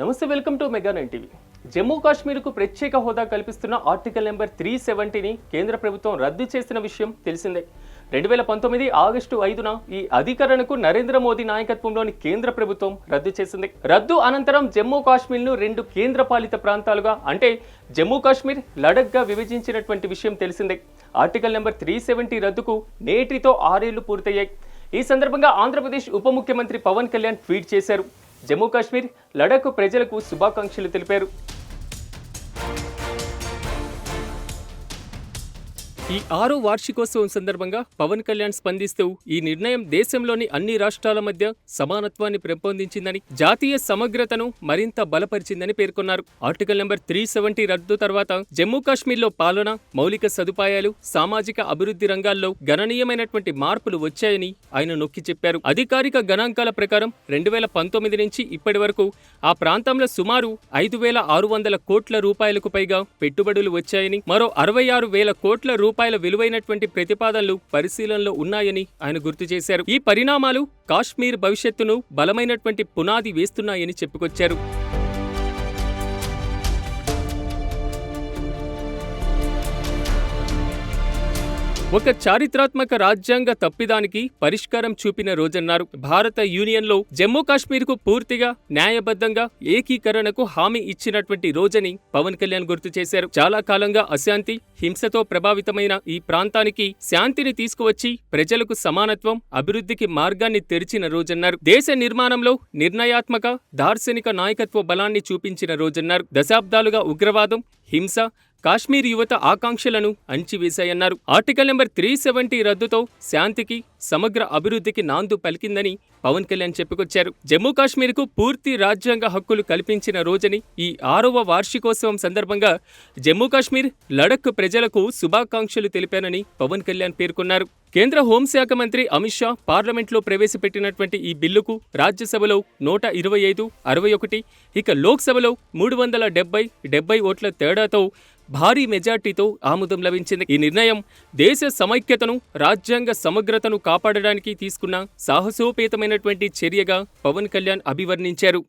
నమస్తే, welcome to mega 9 TV. Jammu కాశ్మీర్కు ప్రత్యేక హోదా కల్పిస్తున్న ఆర్టికల్ నెంబర్ 370ని కేంద్ర ప్రభుత్వం రద్దు చేసిన విషయం తెలిసిందే. 2019 ఆగస్టు 5న ఈ అధికరణకు నరేంద్ర మోదీ నాయకత్వంలోని కేంద్ర ప్రభుత్వం రద్దు చేసింది. రద్దు అనంతరం జమ్మూ కాశ్మీర్ను 2 కేంద్రపాలిత ప్రాంతాలుగా అంటే జమ్మూ కాశ్మీర్, లడఖ్గా విభజించినటువంటి విషయం తెలిసిందే. ఆర్టికల్ నెంబర్ 370 రద్దుకు నేటితో 6 ఏళ్లు పూర్తయ్యాయి. ఈ సందర్భంగా ఆంధ్రప్రదేశ్ ఉప ముఖ్యమంత్రి పవన్ కళ్యాణ్ ట్వీట్ చేశారు. జమ్మూ కాశ్మీర్, లడఖ్ ప్రజలకు శుభాకాంక్షలు తెలిపారు. ఈ 6వ వార్షికోత్సవం సందర్భంగా పవన్ కళ్యాణ్ స్పందిస్తూ ఈ నిర్ణయం దేశంలోని అన్ని రాష్ట్రాల మధ్య సమానత్వాన్ని పెంపొందించిందని, జాతీయ సమగ్రతను మరింత బలపరిచిందని పేర్కొన్నారు. ఆర్టికల్ నెంబర్ 370 రద్దు తర్వాత జమ్మూ కాశ్మీర్లో పాలన, మౌలిక సదుపాయాలు, సామాజిక అభివృద్ధి రంగాల్లో గణనీయమైనటువంటి మార్పులు వచ్చాయని ఆయన నొక్కి చెప్పారు. అధికారిక గణాంకాల ప్రకారం 2019 నుంచి ఇప్పటి వరకు ఆ ప్రాంతంలో సుమారు 5,600 కోట్ల రూపాయలకు పైగా పెట్టుబడులు వచ్చాయని, మరో 66,000 కోట్ల రూపాయల విలువైనటువంటి ప్రతిపాదనలు పరిశీలనలో ఉన్నాయని ఆయన గుర్తు చేశారు. ఈ పరిణామాలు కాశ్మీర్ భవిష్యత్తును బలమైనటువంటి పునాది వేస్తున్నాయని చెప్పుకొచ్చారు. ఒక చారిత్రాత్మక రాజ్యాంగ తప్పిదానికి పరిష్కారం చూపిన రోజన్నారు. భారత యూనియన్లో జమ్మూ కాశ్మీర్కు పూర్తిగా న్యాయబద్ధంగా ఏకీకరణకు హామీ ఇచ్చినటువంటి రోజని పవన్ కళ్యాణ్ గుర్తు చేశారు. చాలా కాలంగా అశాంతి, హింసతో ప్రభావితమైన ఈ ప్రాంతానికి శాంతిని తీసుకువచ్చి ప్రజలకు సమానత్వం, అభివృద్ధికి మార్గాన్ని తెరిచిన రోజన్నారు. దేశ నిర్మాణంలో నిర్ణయాత్మక, దార్శనిక నాయకత్వ బలాన్ని చూపించిన రోజన్నారు. దశాబ్దాలుగా ఉగ్రవాదం, హింస కాశ్మీర్ యువత ఆకాంక్షలను అణిచివేశాయన్నారు. ఆర్టికల్ నెంబర్ 370 రద్దుతో శాంతికి, సమగ్ర అభివృద్ధికి నాందు పలికిందని పవన్ కళ్యాణ్ చెప్పుకొచ్చారు. జమ్మూ కాశ్మీర్కు పూర్తి రాజ్యాంగ హక్కులు కల్పించిన రోజని ఈ 6వ వార్షికోత్సవం సందర్భంగా జమ్మూ కాశ్మీర్, లడఖ్ ప్రజలకు శుభాకాంక్షలు తెలిపానని పవన్ కళ్యాణ్ పేర్కొన్నారు. కేంద్ర హోంశాఖ మంత్రి అమిత్ షా పార్లమెంట్లో ప్రవేశపెట్టినటువంటి ఈ బిల్లుకు రాజ్యసభలో 125, 61, ఇక లోక్సభలో 370 ఓట్ల తేడాతో భారీ మెజార్టీతో ఆమోదం లభించింది. ఈ నిర్ణయం దేశ సమైక్యతను, రాజ్యాంగ సమగ్రతను కాపాడడానికి తీసుకున్న సాహసోపేతమైనటువంటి చర్యగా పవన్ కళ్యాణ్ అభివర్ణించారు.